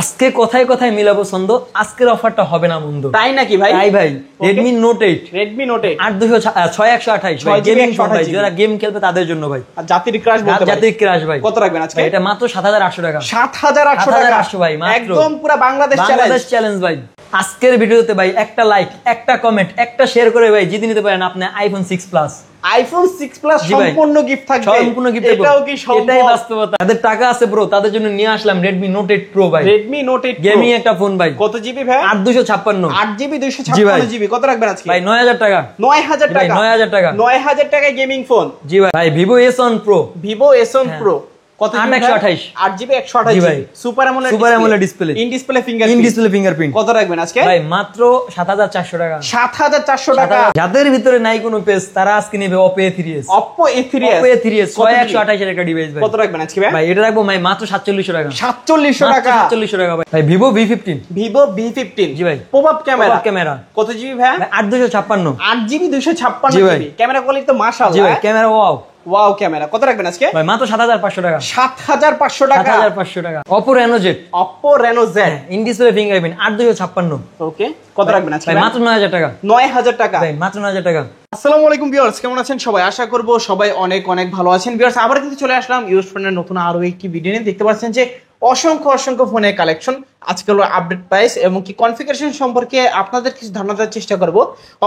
আজকে কথায় কথায় মিলাবো ছন্দ, আজকের অফারটা হবে না বন্ধু। তাই নাকি ভাই? তাই ভাই, Redmi Note 8 8 ভাই, গেমিং ফোন ভাই, যারা গেম খেলবে তাদের জন্য ভাই। আর জাতির ক্রাশ বলতে পারি। জাতির ক্রাশ ভাই। কত রাখবেন আজকে? এটা মাত্র 7800 টাকা। 7800 টাকা 7800 ভাই মাত্র। একদম পুরো বাংলাদেশ চ্যালেঞ্জ ভাই। আজকের ভিডিওতে ভাই একটা লাইক, একটা কমেন্ট, একটা শেয়ার করে ভাই জিতে নিতে পারেন আপনি আইফোন 6 প্লাস। আইফোন 6 প্লাস সম্পূর্ণ গিফট থাকবে। সম্পূর্ণ গিফট। এটাও কি সম্ভব? এটাই বাস্তবতা। যাদের টাকা আছে ব্রো, তাদের জন্য নিয়ে আসলাম Redmi Note 8 Pro ভাই। Redmi Note 8 Pro গেমিং একটা ফোন ভাই। কত জিবি ভাই? 8256। 8GB 256 GB. কত রাখবেন আজকে? ভাই 9000 টাকা। 9000 টাকা। 9000 টাকা। 9000 টাকায় গেমিং ফোন। জি ভাই। ভাই Vivo S1 Pro। Vivo S1 Pro কত GB? 828 128 GB. Super AMOLED display. In display fingerprint. কত রাখবেন আজকে? ভাই মাত্র 7400 টাকা। 7400 টাকা। যাদের ভিতরে নাই কোনো পেজ, তারা আজকে নেবে Oppo A3s। Oppo A3s 6128 এর একটা ডিভাইস ভাই। কত রাখবেন আজকে ভাই? ভাই এটা রাখবো ভাই মাত্র 4700 টাকা। 4700 টাকা। 4700 টাকা ভাই। ভাই Vivo V15। Vivo V15 জি ভাই। Popup camera. কত জিবি ভাই? 8256। 8GB 256 GB. ক্যামেরা কোয়ালিটি তো মাশাআল্লাহ। জি ভাই, ক্যামেরা ওয়াও ক্যামেরা। কত রাখবেন আজকে? ভাই মাত্র 7500 টাকা। 7500 টাকা। 7500 টাকা। Oppo Reno Z। Oppo Reno Z in display fingerprint 8256। ওকে, কত রাখবেন আজকে? ভাই মাত্র 9000 টাকা। 9000 টাকা। ভাই মাত্র 9000 টাকা। আসসালামু আলাইকুম ভিউয়ার্স, কেমন আছেন সবাই? আশা করব সবাই অনেক অনেক ভালো আছেন। ভিউয়ার্স, আবার কিন্তু চলে আসলাম ইউজ ফোনের নতুন আরো একটি ভিডিও নিয়ে। দেখতে পাচ্ছেন যে অসংখ্য ফোনের কালেকশন, আজকে হলো আপডেট প্রাইস এবং কি কনফিগারেশন সম্পর্কে আপনাদের কিছু ধারণা দেওয়ার চেষ্টা করব।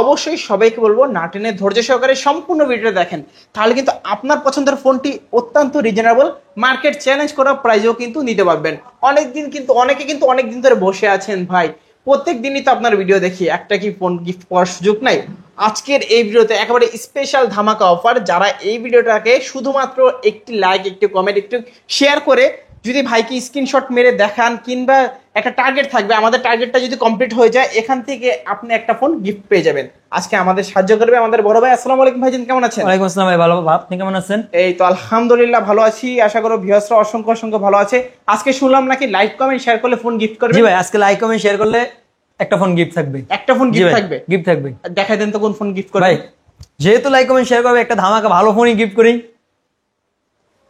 অবশ্যই সবাইকে বলবো না টেনে ধৈর্য সহকারে সম্পূর্ণ ভিডিওটা দেখেন, তাহলে কিন্তু আপনার পছন্দের ফোনটি অত্যন্ত রিজনেবল মার্কেট চ্যালেঞ্জ করা প্রাইসেও কিন্তু নিতে পারবেন। অনেকে কিন্তু অনেক দিন ধরে বসে আছেন ভাই, প্রত্যেক দিনই তো আপনার ভিডিও দেখি, একটা কি ফোন গিফট করার সুযোগ নাই। আজকের এই ভিডিওতে একেবারে স্পেশাল ধামাকা অফার। যারা এই ভিডিওটাকে শুধুমাত্র একটি লাইক, একটি কমেন্ট, একটু শেয়ার করে যদি ভাইকে স্ক্রিনশট মেরে দেখান, কিংবা একটা টার্গেট থাকবে, আমাদের টার্গেটটা যদি কমপ্লিট হয়ে যায়, এখান থেকে আপনি একটা ফোন গিফট পেয়ে যাবেন। আজকে আমাদের সাহায্য করবে আমাদের বড় ভাই। আসসালামু আলাইকুম ভাইজান, কেমন আছেন? ওয়ালাইকুম আসসালাম ভাই, ভালো। আপনি কেমন আছেন? এই তো আলহামদুলিল্লাহ ভালো আছি। আশা করো ভিউয়ার্সরা অসংখ্য ভালো আছে। আজকে শুনলাম নাকি লাইক কমেন্ট শেয়ার করলে ফোন গিফট করবে? জি ভাই, আজকে লাইক কমেন্ট শেয়ার করলে একটা ফোন গিফট থাকবে। একটা ফোন গিফট থাকবে? গিফট থাকবে। দেখাই দেন তো কোন ফোন গিফট করবে? ভাই যেহেতু লাইক কমেন্ট শেয়ার করবে, একটা ধামাকা ভালো ফোনই গিফট করি।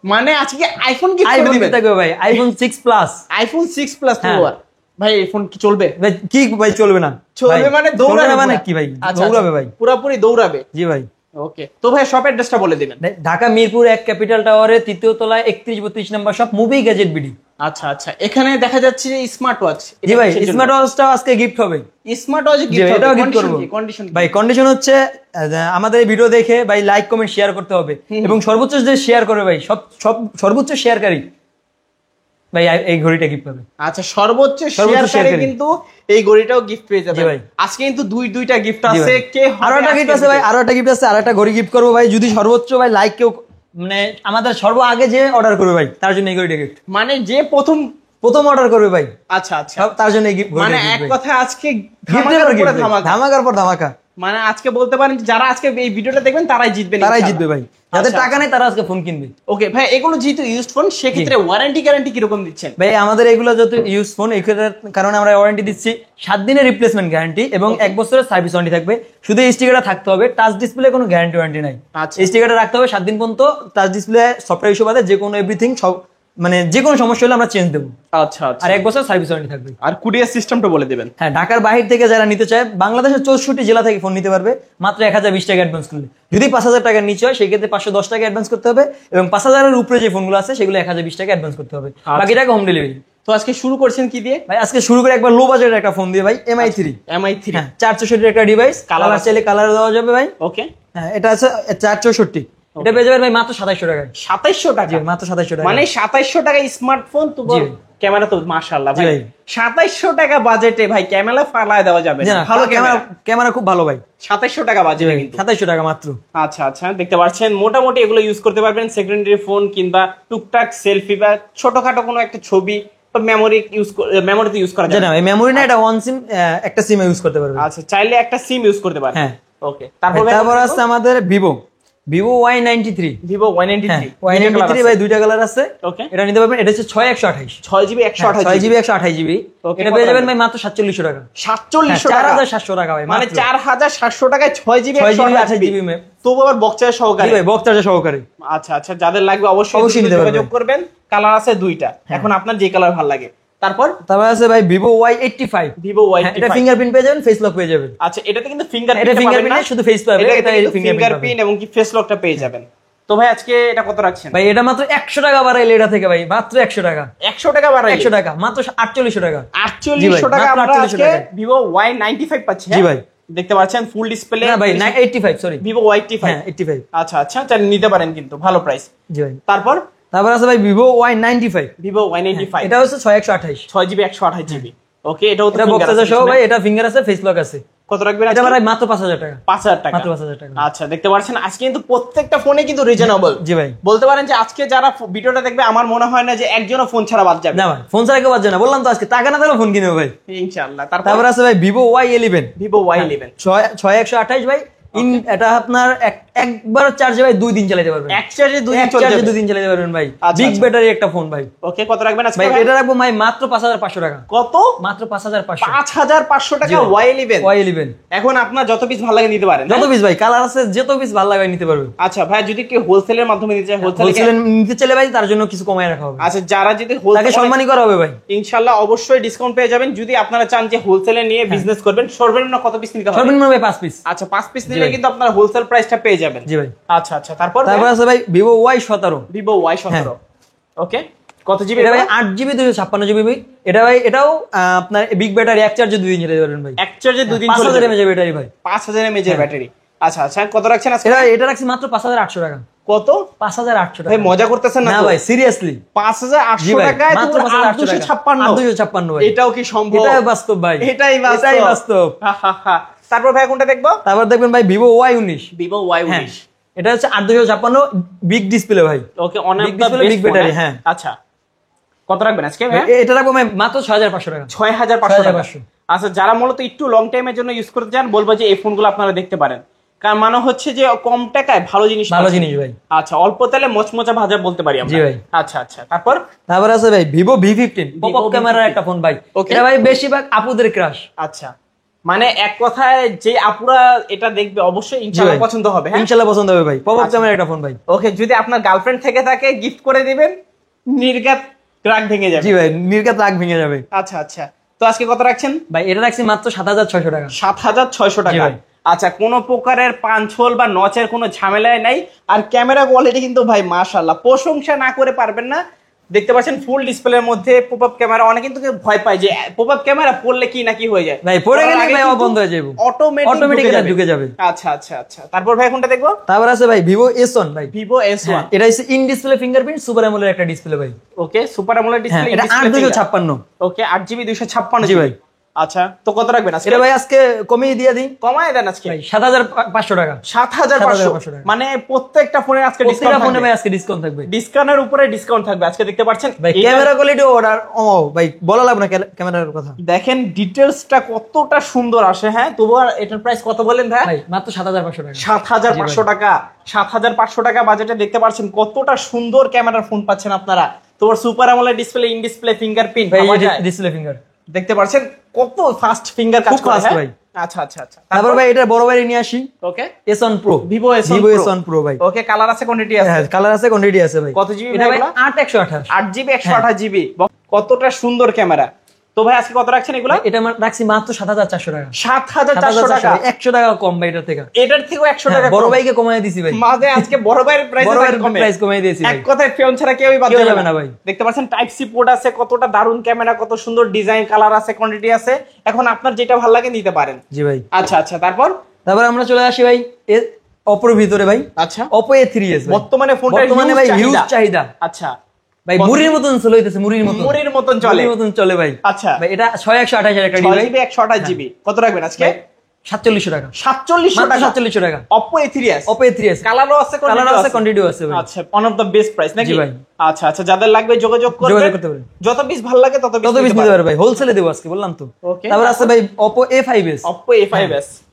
মানে আজকে আইফোন গিফট করে দিবেন? থাকবে ভাই আইফোন 6 প্লাস। আইফোন 6 প্লাস ভাই, এই ফোন কি চলবে? ভাই কি ভাই চলবে না? চলবে মানে দৌড়াবে? মানে কি ভাই দৌড়াবে ভাই, পুরোপুরি দৌড়াবে। জি ভাই। ওকে, তো ভাই শপ অ্যাড্রেসটা বলে দিবেন। ঢাকা মিরপুর 1 ক্যাপিটাল টাওয়ারে 3য় তলায় 3132 নম্বর শপ, মুভি গ্যাজেট বিডি। আচ্ছা, এখানে দেখা যাচ্ছে যে স্মার্ট ওয়াচ। জি ভাই, স্মার্ট ওয়াচটাও আজকে গিফট হবে। স্মার্ট ওয়াচ গিফট হবে, এটাও গিফট করব ভাই। কন্ডিশন হচ্ছে আমাদের এই ভিডিও দেখে ভাই লাইক কমেন্ট শেয়ার করতে হবে, এবং সর্বোচ্চ যে শেয়ার করবে ভাই, সর্বোচ্চ শেয়ারকারী ভাই এই ঘড়িটা গিফট পাবে। আচ্ছা, সর্বোচ্চ শেয়ারকারী কিন্তু এই ঘড়িটাও গিফট পেয়ে যাবে ভাই। আজকে কিন্তু দুইটা গিফট আছে। কে আরো একটা গিফট আছে ভাই, আরো একটা গিফট আছে, আরেকটা ঘড়ি গিফট করব ভাই, যদি সর্বোচ্চ ভাই লাইক কেউ মানে আমাদের আগে যে অর্ডার করবে ভাই, তার জন্য এই ঘড়িটা গিফট। মানে যে প্রথম অর্ডার করবে ভাই, আচ্ছা তার জন্য এই গিফট। মানে এক কথা আজকে ধামাকার পর ধামাকা। মানে আজকে বলতে পারেন যারা আজকে এই ভিডিওটা দেখবেন তারাই জিতবে ভাই। যাদের টাকা নেই তারা আজকে ফোন কিনবে। ওকে ভাই, এগুলো যেহেতু ইউজড ফোন, সেক্ষেত্রে ওয়ারেন্টি গ্যারান্টি কিরকম দিচ্ছেন? ভাই আমাদের এগুলো যেহেতু ইউজ ফোন, এই কারণে আমরা ওয়ারেন্টি দিচ্ছি 7 দিনের রিপ্লেসমেন্ট গ্যারান্টি এবং 1 বছরের সার্ভিস ওয়ারেন্টি থাকবে। শুধু এই স্টিকারটা থাকতে হবে, টাচ ডিসপ্লে কোনো গ্যারান্টি ওয়ারেন্টি নাই। এই স্টিকারটা রাখতে হবে 7 দিন পর্যন্ত। টাচ ডিসপ্লে সফটওয়্যার ইস্যু বাদে যে কোনো এভরিথিং সব মানে যে কোনো সমস্যা হলে আমরা চেঞ্জ দেবো। আচ্ছা, আর 1 বছর সার্ভিস ওয়ারেন্টি থাকবে। আর কুরিয়ার সিস্টেমটা বলে দিবেন। হ্যাঁ, ঢাকার বাইরে থেকে যারা নিতে চায়, বাংলাদেশের 64 জেলা থেকে ফোন নিতে পারবে মাত্র 1020 টাকা অ্যাডভান্স করলে। যদি 5000 টাকার নিচে হয়, সেই ক্ষেত্রে 510 টাকা অ্যাডভান্স করতে হবে, এবং 5000 এর উপরে যে ফোনগুলো আছে সেগুলো 1020 টাকা অ্যাডভান্স করতে হবে, বাকি টাকা হোম ডেলিভারি। তো আজকে শুরু করছেন কি দিয়ে ভাই? আজকে শুরু করে একবার লো বাজেটের একটা ফোন দিয়ে ভাই, MI3। 464 একটা ডিভাইস, কালার চাইলে কালার দেওয়া যাবে ভাই। ওকে, হ্যাঁ, এটা আছে 464। এটা পেয়ে যাবেন ভাই মাত্র 2700 টাকায়। 2700 টাকা? মাত্র 2700 টাকা। মানে 2700 টাকায় স্মার্টফোন। তো ক্যামেরা তো মাশাআল্লাহ ভাই। 2700 টাকা বাজেটে ভাই ক্যামেরা ফালায় দেওয়া যাবে না। ভালো ক্যামেরা খুব ভালো ভাই। 2700 টাকা বাজেটে কিন্তু 2700 টাকা মাত্র। আচ্ছা, দেখতে পাচ্ছেন মোটামুটি এগুলো ইউজ করতে পারবেন সেকেন্ডারি ফোন, কিংবা টুকটাক সেলফি বা ছোটখাটো কোনো একটা ছবি। মেমোরিতে ইউজ করা যায় না। মেমোরি না, এটা ওয়ান সিম, একটা সিম ইউজ করতে পারবে। আচ্ছা, চাইলে একটা সিম ইউজ করতে পারবে। হ্যাঁ, ওকে। তারপর আছে আমাদের Vivo Y93। Y93 ভাই, দুইটা কালার আছে। ওকে, এটা নিতে পারবেন। এটা হচ্ছে 6/128, 6GB 128GB। এটা পেয়ে যাবেন ভাই মাত্র 4700 টাকা। 4700 টাকা? 4700 টাকা ভাই, মানে 4700 টাকায় 6GB 128GB তবু আবার বক্স চার্জ সহকারে। ভাই বক্স চার্জ সহকারে। আচ্ছা, যাদের লাগবে অবশ্যই যোগাযোগ করবেন। কালার আছে দুইটা, এখন আপনার যে কালার ভালো লাগে। তারপর আছে ভাই ভিভো Y85, ভিভো ওয়াই, এটা ফিঙ্গারপ্রিন্ট পেয়ে যাবেন, ফেস লক পেয়ে যাবেন। আচ্ছা, এটাতে কিন্তু ফিঙ্গার এটা ফিঙ্গারপ্রিন্ট শুধু ফেস পাবে, এটা ফিঙ্গারপ্রিন্ট এবং কি ফেস লকটা পেয়ে যাবেন। তো ভাই আজকে এটা কত রাখছেন ভাই? এটা মাত্র 100 টাকা বাড়াইলে এটা থেকে ভাই, মাত্র 100 টাকা। 100 টাকা বাড়াই, 100 টাকা মাত্র 4800 টাকা। 4800 টাকা আমরা আজকে ভিভো Y95 পাচ্ছি। জি ভাই, দেখতে পাচ্ছেন ফুল ডিসপ্লে। না ভাই 85, সরি ভিভো Y85। হ্যাঁ 85। আচ্ছা আচ্ছা, তাহলে নিতে পারেন কিন্তু, ভালো প্রাইস। জি ভাই। তারপর আছে ভাই ভিভো Y95, ভিভো Y95, এটা হচ্ছে 6128, 6GB 128GB। ওকে, এটা এটা বক্স আছে সহ ভাই, এটা ফিঙ্গার আছে, ফেস লক আছে। কত রাখবেন এটা ভাই মাত্র 5000 টাকা। 5000 টাকা, মাত্র 5000 টাকা। আচ্ছা, দেখতে পাচ্ছেন আজকে কিন্তু প্রত্যেকটা ফোনে কিন্তু রিজনেবল। জি ভাই, বলতে পারেন যে আজকে যারা ভিডিওটা দেখবে, আমার মনে হয় না যে একজনও ফোন ছাড়া বাদ যাবে। না ভাই, ফোন ছাড়া কেউ বাদ যায় না, বললাম তো আজকে টাকা না দিলেও ফোন কিনবে ভাই ইনশাআল্লাহ। তারপর আছে ভাই ভিভো Y11, ভিভো Y11 6128 ভাই। এটা আপনার একবার চার্জে ভাই 2 দিন চালাতে পারবেন, এক চার্জে 2 দিন চলে যাবে, 2 দিন চালাতে পারবেন ভাই। আচ্ছা, বিগ আচ্ছা। ব্যাটারি একটা ফোন ভাই। ওকে, কত রাখবেন আজকে ভাই? ভাই? এটা রাখবো ভাই মাত্র 5500 টাকা। কত? মাত্র 5500। 5500 টাকা জি ভাই। Y11। Y11 এখন আপনার যত পিস ভালো লাগে নিতে পারেন, যত পিস ভাই কালার আছে, যত পিস ভালো লাগে নিতে পারবেন। আচ্ছা ভাই, যদি কেউ হোলসেলের মাধ্যমে নিতে চায়, হোলসেলে নিতে চলে ভাই, তার জন্য কিছু কমায় রাখা হবে। আচ্ছা, যারা যদি তাকে হোলসেল সম্মানই করা হবে ভাই, ইনশাআল্লাহ অবশ্যই ডিসকাউন্ট পেয়ে যাবেন। যদি আপনারা চান যে হোলসেলে নিয়ে বিজনেস করবেন, সর্বনিম্ন কত পিস নিতে হবে? সর্বনিম্ন ভাই 5 পিস। আচ্ছা, 5 পিস নিলে কিন্তু আপনারা হোলসেল প্রাইসটা পেয়ে যাবেন। জি ভাই। আচ্ছা আচ্ছা, তারপর আছে ভাই ভিভো Y17, ভিভো Y17। ওকে, কত জিবি? এটা ভাই 8GB 256GB ভাই। এটা ভাই, এটাও আপনার বিগ ব্যাটারি, এক চার্জে 2 দিন চালাতে পারবেন ভাই। এক চার্জে 2 দিন চলে 5000 যাবে। mAh ব্যাটারি ভাই, 5000 mAh এর ব্যাটারি। আচ্ছা আচ্ছা, কত রাখছেন আজকে? এটা রাখছি মাত্র 5800 টাকা। কত? 5800 টাকা। ভাই মজা করতেছেন না না তো? ভাই, সিরিয়াসলি 5800 টাকায় মাত্র 856। 856 ভাই। এটাও কি সম্ভব? এটাই বাস্তব ভাই, এটাই বাস্তব। তারপর ভাই কোনটা দেখবো? তারপর দেখবেন ভাই ভিভো Y19, ভিভো Y19। এটা হচ্ছে 8256 বিগ ডিসপ্লে ভাই। ওকে, অনেক বিগ ব্যাটারি। হ্যাঁ, আচ্ছা, কত রাখবেন আজকে ভাই? এটা রাখবো ভাই মাত্র 6500 টাকা। 6500 টাকা। আচ্ছা, যারা মূলত একটু লং টাইমের জন্য ইউজ করতে চান, বলবো যে এই ফোনগুলো আপনারা দেখতে পারেন। কারণ মানে হচ্ছে যে কম টাকায় ভালো জিনিস ভাই। আচ্ছা, অল্প তেলে মচমচা ভাজা বলতে পারি আমরা। জি ভাই। আচ্ছা আচ্ছা, তারপর আছে ভাই ভিভো V15, পপ আপ ক্যামেরার একটা ফোন ভাই। এটা ভাই বেশিরভাগ আপুদের ক্রাশ। আচ্ছা, মানে এক কথায় যে আপুরা এটা দেখবে অবশ্যই ইনশাআল্লাহ পছন্দ হবে। হ্যাঁ, ইনশাআল্লাহ পছন্দ হবে ভাই, পপ আপ ক্যামেরার একটা ফোন ভাই। ওকে, যদি আপনার গার্লফ্রেন্ড থেকে থাকে গিফট করে দিবেন, নির্ঘাত রাগ ভেঙে যাবে। জি ভাই, নির্ঘাত রাগ ভেঙে যাবে। আচ্ছা আচ্ছা, তো আজকে কত রাখছেন ভাই? এটা রাখছি মাত্র 7600 টাকা। 7600 টাকা। আচ্ছা, কোনো প্রকারের পাঞ্চল বা নচের কোনো ঝামেলাই নাই। আর ক্যামেরা কোয়ালিটি কিন্তু ভাই মাশাআল্লাহ, প্রশংসা না করে পারবেন না। দেখতে পাচ্ছেন ফুল ডিসপ্লের মধ্যে পপ আপ ক্যামেরা। অনেকে কিন্তু ভয় পায় যে পপ আপ ক্যামেরা পড়লে কি না কি হয়ে যায়। ভাই পড়ে গেলে ভাই বন্ধ হয়ে যাবে, অটোমেটিক ঢুকে যাবে। আচ্ছা আচ্ছা আচ্ছা, তারপর ভাই কোনটা দেখবো? তারপর আছে ভাই ভিভো S1 ভাই। ভিভো S1, এটা হচ্ছে in display fingerprint super AMOLED একটা ডিসপ্লে ভাই। ওকে, সুপার অ্যামোলেড ডিসপ্লে, এটা 8256। ওকে, 8GB 256। জি ভাই। আচ্ছা, তো কত রাখবেন আজকে? এটা ভাই আজকে কমিয়ে দিয়ে দিই, কমায় দেন আজকে ভাই 7500 টাকা। 7500 টাকা। মানে প্রত্যেকটা ফোনে আজকে ডিসকাউন্ট ফোনে ভাই আজকে ডিসকাউন্ট থাকবে। ডিসকাউন্টের উপরে ডিসকাউন্ট থাকবে আজকে, দেখতে পাচ্ছেন ভাই। ক্যামেরা কোয়ালিটি অর্ডার ভাই বলা লাগবে না ক্যামেরার কথা। দেখেন ডিটেইলসটা কতটা সুন্দর আসে। হ্যাঁ, তবু আর এটার প্রাইস কত বলেন ভাই? মাত্র 7500 টাকা। 7500 টাকা। 7500 টাকা বাজেটে দেখতে পাচ্ছেন কতটা সুন্দর ক্যামেরার ফোন পাচ্ছেন আপনারা। তোমার super AMOLED display, in display fingerprint, display finger দেখতে পাচ্ছেন কত ফাস্ট ফিঙ্গার কাজ করে ভাই। আচ্ছা আচ্ছা আচ্ছা, তারপর ভাই এটা বড় ভাই নিয়ে আসি। ওকে, S1 Pro, Vivo S1 Pro ভাই। ওকে, কালার আছে, কোয়ান্টিটি আছে? হ্যাঁ, কালার আছে, কোয়ান্টিটি আছে ভাই। কত জিবি এটা ভাই? 8128, 8GB 128GB। কতটা সুন্দর ক্যামেরা। তো ভাই আজকে কত রাখছেন এগুলা? এটা রাখছি মাত্র 7400 টাকা। 7400 টাকা। 100 টাকা কম ভাই এটার থেকে। এটার থেকেও 100 টাকা বড় ভাইকে কমায় দিছি ভাই। মাঝে আজকে বড় ভাইয়ের প্রাইস কমায় দিয়েছি ভাই। এক কথায় ফোন ছাড়া কেউই বাদ যাবে না ভাই। দেখতে পাচ্ছেন টাইপ সি পোর্ট আছে, কতটা দারুন ক্যামেরা, কত সুন্দর ডিজাইন, কালার আছে, কোয়ান্টিটি আছে। এখন আপনার যেটা ভালো লাগে নিতে পারেন। জি ভাই। আচ্ছা আচ্ছা, তারপর আমরা চলে আসি ভাই অপোর ভিতরে ভাই। আচ্ছা, Oppo A3s বর্তমানে ফোনটা ভাই হিউজ চাহিদা। আচ্ছা ভাই, মুড়ির মতন চলে হইতেছে, মুড়ির মতন চলে ভাই। আচ্ছা ভাই, এটা 6128 এর একটা ডিভাইস, 128GB। কত রাখবেন আজকে? 4700 টাকা। 4700 টাকা। 4700 টাকা। Oppo A3s, কালারও আছে, কোয়ান্টিটি আছে ভাই। আচ্ছা, one of the best price নাকি? জি ভাই। আচ্ছা আচ্ছা, যাদের লাগবে যোগাযোগ করতে পারেন। যত পিস ভালো লাগে তত পিস নিতে পারবে ভাই, হোলসেলে দেব আজকে, বললাম তো। তারপর আছে ভাই Oppo A5s,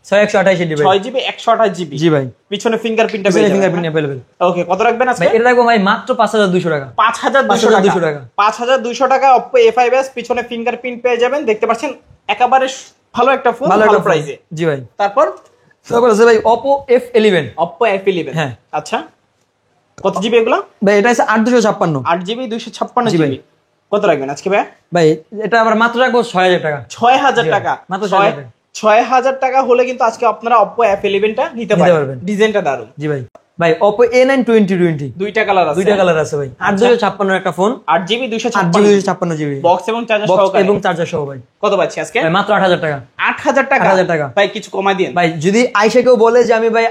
6128 এর ডিভাইস, 6GB 128GB। জি ভাই। পিছনে ফিঙ্গারপ্রিন্টটা পেয়ে যাবেন। Fingerprint available. ওকে, কত রাখবেন আজকে? ভাই এটা রাখবো ভাই মাত্র 5200 টাকা। 5200 টাকা। 5200 টাকা Oppo A5s, পিছনে ফিঙ্গারপ্রিন্ট পেয়ে যাবেন। দেখতে পাচ্ছেন একেবারে ভালো একটা ফোন, ভালো প্রাইসে। জি ভাই। তারপর আছে ভাই Oppo F11, Oppo F11। হ্যাঁ। আচ্ছা, কত জিবি এগুলো? ভাই এটা আছে 8256, 8GB 256GB। কত রাখবেন আজকে ভাই? ভাই এটা আবার মাত্র রাখবো 6000 টাকা। 6000 টাকা মাত্র 6000 টাকা। 6000 টাকা হলে কিন্তু আজকে আপনারা Oppo F11 টা নিতে পারবেন। ডিজাইনটা দারুন। জি ভাই। ভাই Oppo A9 2020 দুইটা কালার আছে। দুইটা কালার আছে ভাই। 8256 একটা ফোন, 8GB 256 বক্স এবং চার্জার সহকারে এবং চার্জার সহ ভাই। কত পাচ্ছি আজকে? ভাই মাত্র 8000 টাকা। 8000 টাকা। 8000 টাকা ভাই কিছু কমাই দিন ভাই। যদি আয়শা কেউ বলে যে আমি ভাই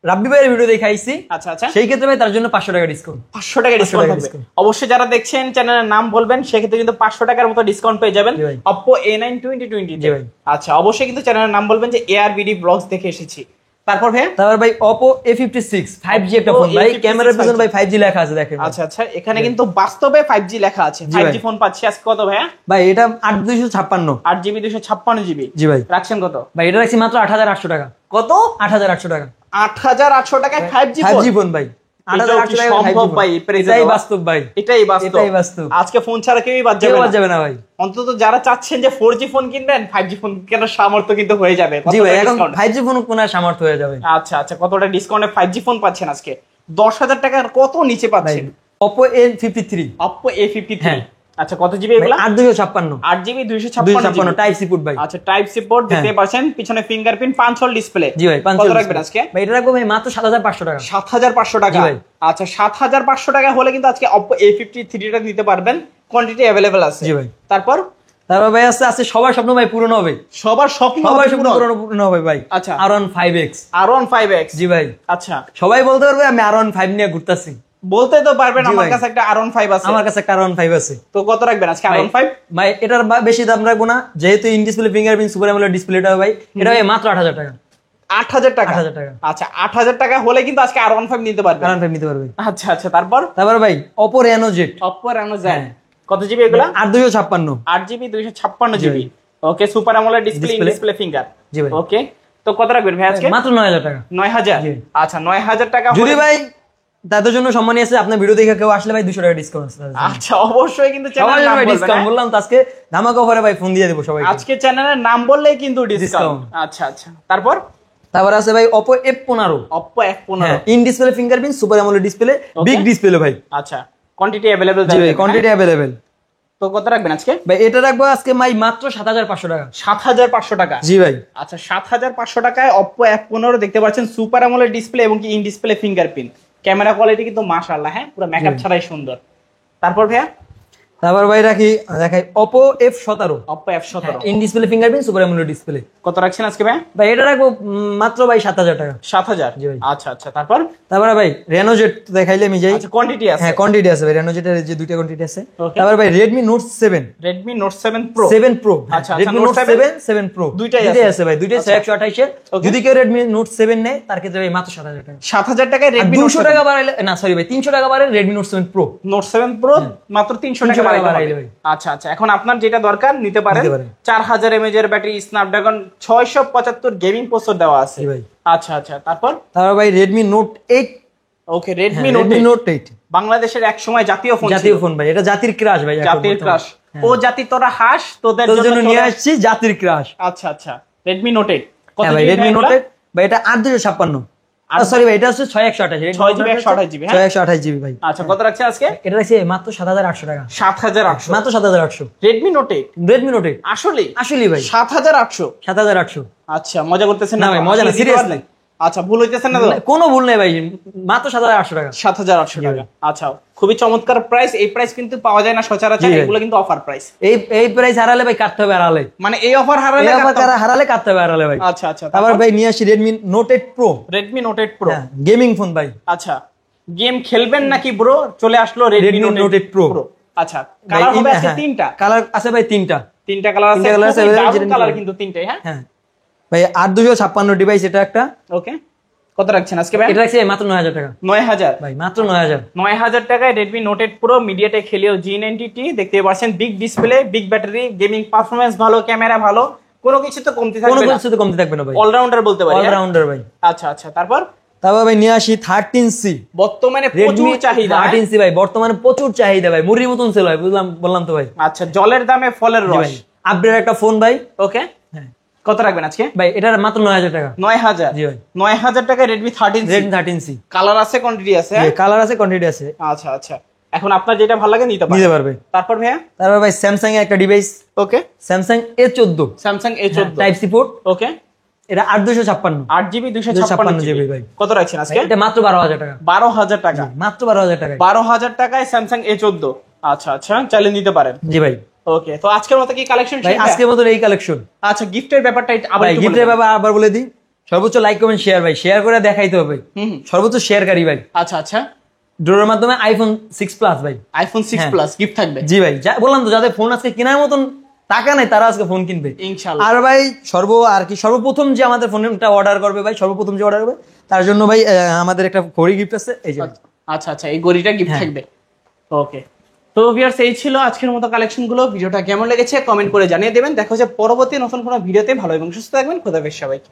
রাব্বি ভাইয়ের ভিডিও দেখাইছি, আচ্ছা আচ্ছা, সেই ক্ষেত্রে ভাই তার জন্য 500 টাকা ডিসকাউন্ট। 500 টাকা ডিসকাউন্ট থাকবে। অবশ্যই যারা দেখছেন চ্যানেলের নাম বলবেন, সেক্ষেত্রে কিন্তু 500 টাকার মতো ডিসকাউন্ট পেয়ে যাবেন Oppo A9 2020 তে। আচ্ছা অবশ্যই কিন্তু চ্যানেলের নাম বলবেন যে ARBD ব্লগস দেখে এসেছি। তারপর ভাই Oppo A56 5G একটা ফোন ভাই। ক্যামেরার পিছনে ভাই 5G লেখা আছে দেখেন। আচ্ছা আচ্ছা, এখানে কিন্তু বাস্তবে 5G লেখা আছে। 5G ফোন পাচ্ছি আজকে কত ভাইয়া? ভাই এটা 8256 8GB 256GB। জি ভাই। রাখছেন কত? ভাই এটা রাখছি মাত্র 8800 টাকা। কত? 8800 টাকা। 8800 টাকায় 5G ফোন ভাই। 8800 টাকা সম্ভব ভাই। এটাই বাস্তব ভাই। এটাই বাস্তব। আজকে ফোন ছাড়া কেউই বাদ যাবে না ভাই। অন্তত যারা চাচ্ছেন যে 4G ফোন কিনবেন, 5G ফোন কেনার সামর্থ্য কিন্তু হয়ে যাবে। জি ভাই, এখন 5G ফোন কেনার সামর্থ্য হয়ে যাবে। আচ্ছা আচ্ছা, কতটা ডিসকাউন্টে 5G ফোন পাচ্ছেন আজকে? 10000 টাকার কত নিচে পাচ্ছেন? Oppo A53। Oppo A53। আচ্ছা কত জিবি এগুলা? 8256। 8GB 256 টাইপ সি পোর্ট ভাই। আচ্ছা টাইপ সি পোর্ট দেখতে পাচ্ছেন, পিছনে ফিঙ্গারপ্রিন্ট, 5 হল ডিসপ্লে। জি ভাই, 5 কত রাখবেন আজকে? ভাই এটা রাখবো ভাই মাত্র 7500 টাকা। 7500 টাকা। আচ্ছা 7500 টাকা হলে কিন্তু আজকে Oppo A53 টা নিতে পারবেন। কোয়ান্টিটি अवेलेबल আছে। জি ভাই। তারপর ভাই আছে সবার স্বপ্ন ভাই পূরণ হবে। সবার স্বপ্ন পূরণ হবে ভাই। আচ্ছা R1 5X। R1 5X। জি ভাই। আচ্ছা সবাই বলতে পারবে আমি R1 5 নিয়ে ঘুরতাছি। বলতে তো পারবেন, আমার কাছে একটা R1 5 আছে। আমার কাছে একটা R1 5 আছে। তো কত রাখবেন আজকে R1 5? ভাই এটার বেশি দাম রাখবো না, যেহেতু in display fingerprint super AMOLED ডিসপ্লেটা ভাই। এটা ভাই মাত্র 8000 টাকা। 8000 টাকা। 8000 টাকা। আচ্ছা 8000 টাকা হলে কিন্তু আজকে R1 5 নিতে পারবেন। R1 5 নিতে পারবে। আচ্ছা আচ্ছা, তারপর ভাই Oppo Reno Z। Oppo Reno Z কত জিবি এগুলা? 8256। 8GB 256GB। Okay, super AMOLED display, in display finger. জি ভাই। ওকে, তো কত রাখবেন ভাই আজকে? মাত্র 9000 টাকা। 9000। আচ্ছা 9000 টাকা। যদি ভাই তাদের জন্য সম্মানী আছে, আপনার ভিডিও দেখে কেউ আসলে ভাই 200 টাকা ডিসকাউন্ট আছে। আচ্ছা অবশ্যই কিন্তু চ্যানেলের নাম বলবেন। ডিসকাউন্ট বললাম তো, আজকে ধামাকা অফারে ভাই ফোন দিয়ে দেব সবাইকে। আজকে চ্যানেলের নাম বললেই কিন্তু ডিসকাউন্ট। আচ্ছা আচ্ছা, তারপর আছে ভাই Oppo F15। Oppo F15 in display fingerprint super AMOLED display, big display ভাই। আচ্ছা কোয়ান্টিটি अवेलेबल জি ভাই, কোয়ান্টিটি अवेलेबल। তো কত রাখবেন আজকে? ভাই এটা রাখবো আজকে ভাই মাত্র 7500 টাকা। 7500 টাকা। জি ভাই। আচ্ছা 7500 টাকায় Oppo F15 দেখতে পাচ্ছেন, সুপার অ্যামোলেড ডিসপ্লে এবং কি in display fingerprint. Camera quality কিন্তু মাশাআল্লাহ, হ্যাঁ পুরো মেকআপ ছাড়াই সুন্দর। তারপর ভাইয়া ভাই দেখাই Oppo F17। Oppo F17 in display fingerprint super AMOLED display. কত রাখছেন আজকে ভাই এটা রাখবো মাত্র ভাই 7000 টাকা। 7000। জি ভাই। আচ্ছা আচ্ছা, তারপর ভাই Reno Z দেখাইলে আমি যাই। আচ্ছা কোয়ান্টিটি আছে? হ্যাঁ কোয়ান্টিটি আছে ভাই, Reno Z এর যে দুইটা কোয়ান্টিটি আছে। ভাই Redmi Note 7। Redmi Note 7 Pro। 7 Pro। আচ্ছা Redmi Note 7 Pro দুইটাই আছে ভাই। দুইটাই 128 এর। যদি কেউ Redmi Note 7 নেয় তার ক্ষেত্রে ভাই মাত্র 7000 টাকা। 7000 টাকায় Redmi Note 200 টাকা বাড়াইলে না, সরি ভাই 300 টাকা বাড়াইলে Redmi Note 7 Pro। Note 7 Pro মাত্র 300 টাকা বাড়াইলে ভাই। আচ্ছা আচ্ছা, এখন আপনার যেটা দরকার নিতে পারেন। 4000 mAh এর ব্যাটারি, স্ন্যাপড্রাগন 675 গেমিং প্রসেসর দেওয়া আছে ভাই। আচ্ছা আচ্ছা, তারপর ভাই Redmi Note 8। ওকে, Redmi Note 8 বাংলাদেশের এক সময় জাতীয় ফোন ভাই। এটা জাতির ক্রাশ ভাই, জাতির ক্রাশ। ও জাতি তোরা হাস, তোদের জন্য নিয়ে আসছি জাতির ক্রাশ। আচ্ছা আচ্ছা, Redmi Note 8 কত ভাই? Redmi Note 8 ভাই এটা 8256। সরি ভাই এটা হচ্ছে 6128। 6GB 128GB। 128GB ভাই। আচ্ছা কত রাখছে আজকে? এটা রাখছে মাত্র 7800 টাকা। 7800 মাত্র 7800। Redmi Note 8 আসলে ভাই 7800। 7800। আচ্ছা মজা করতেছেন না ভাই, মজা না, সিরিয়াসলি। আচ্ছা ভুল হইতেছেন না তো? কোনো ভুল নেই ভাই, মাত্র 7800 টাকা। 7800 টাকা। আচ্ছা খুবই চমৎকার প্রাইস। এই প্রাইস কিন্তু পাওয়া যায় না সচরাচর, এগুলো কিন্তু অফার প্রাইস। এই প্রাইস হারালে ভাই কাটতে হবে আড়ালে। মানে এই অফার হারালে কাটতে হবে আড়ালে ভাই। আচ্ছা আচ্ছা, আবার ভাই নিয়ে আসি Redmi Note 8 Pro। Redmi Note 8 Pro gaming phone ভাই। আচ্ছা গেম খেলবেন নাকি ব্রো? চলে আসলো Redmi Note 8 Pro। আচ্ছা কালার হবে আছে তিনটা। কালার আছে ভাই তিনটা কালার আছে। কালার কিন্তু তিনটাই। হ্যাঁ ভাই 8256 ডিভাইস এটা একটা। ওকে, কত রাখছেন আজকে ভাই? এটা রাখছি মাত্র 9000 টাকা। 9000 ভাই, মাত্র 9000 টাকায় Redmi Note 8 Pro MediaTek Helio G90T দেখতে পাচ্ছেন। Big display, big battery, gaming performance ভালো, ক্যামেরা ভালো, কোনো কিছু তো কমতি থাকবে না। কোনো কিছু তো কমতি থাকবে না ভাই। অলরাউন্ডার বলতে পারি। অলরাউন্ডার ভাই। আচ্ছা আচ্ছা, তারপর ভাই নিয়ে আসি 13C। বর্তমানে প্রচুর চাহিদা। 13C ভাই বর্তমানে প্রচুর চাহিদা ভাই, মুড়ির মতন সেল হয়, বললাম তো ভাই। আচ্ছা জলের দামে ফলের রস। আপডেট একটা ফোন ভাই। ওকে, কত রাখবেন আজকে ভাই? এটা মাত্র 9000 টাকা। 9000। জি ভাই, 9000 টাকায় Redmi 13C। Redmi 13C। Colour আছে, কোয়ান্টিটি আছে? কালার আছে, কোয়ান্টিটি আছে। আচ্ছা আচ্ছা, এখন আপনার যেটা ভালো লাগে নিতে নিতে পারবে। তারপর ভাইয়া তারপর ভাই স্যামসাং এর একটা device, okay Samsung A14, Samsung A14 type C port, okay এটা 8/256, 8GB 256 GB ভাই। কত রাখছেন আজকে? এটা মাত্র 12,000 টাকা, 12,000 টাকা, মাত্র 12,000 টাকা। 12,000 টাকায় স্যামসাং A14। আচ্ছা আচ্ছা, চাইলে নিতে পারেন। জি ভাই। ওকে, তো আজকের মতো কি কালেকশন ভাই আজকের মতো এই কালেকশন। আচ্ছা, গিফটের ব্যাপারটা আবার ভাই একটু গিফটের ব্যাপার আবার বলে দিই, সর্বোচ্চ লাইক কমেন্ট শেয়ার ভাই, শেয়ার করে দেখাইতে হবে। সর্বোচ্চ শেয়ারকারী ভাই। আচ্ছা আচ্ছা, ড্রোর মাধ্যমে আইফোন 6 প্লাস ভাই, আইফোন 6 প্লাস গিফট থাকবে। জি ভাই, বললাম তো যাদের ফোন আজকে কেনার মতন টাকা নাই তারা আজকে ফোন কিনবে ইনশাআল্লাহ। আর ভাই সর্বপ্রথম যে আমাদের ফোনটা অর্ডার করবে ভাই, সর্বপ্রথম যে অর্ডার করবে তার জন্য ভাই আমাদের একটা ঘড়ি গিফট আছে, এই যে। আচ্ছা আচ্ছা, এই ঘড়িটা গিফট থাকবে। ওকে, তো ভিউয়ার্স এই ছিল আজকের মতো কালেকশন গুলো। ভিডিওটা কেমন লেগেছে কমেন্ট করে জানিয়ে দেবেন। দেখা হচ্ছে পরবর্তী নতুন কোনো ভিডিওতে। ভালো এবং সুস্থ থাকবেন। খোদা হাফেজ সবাইকে।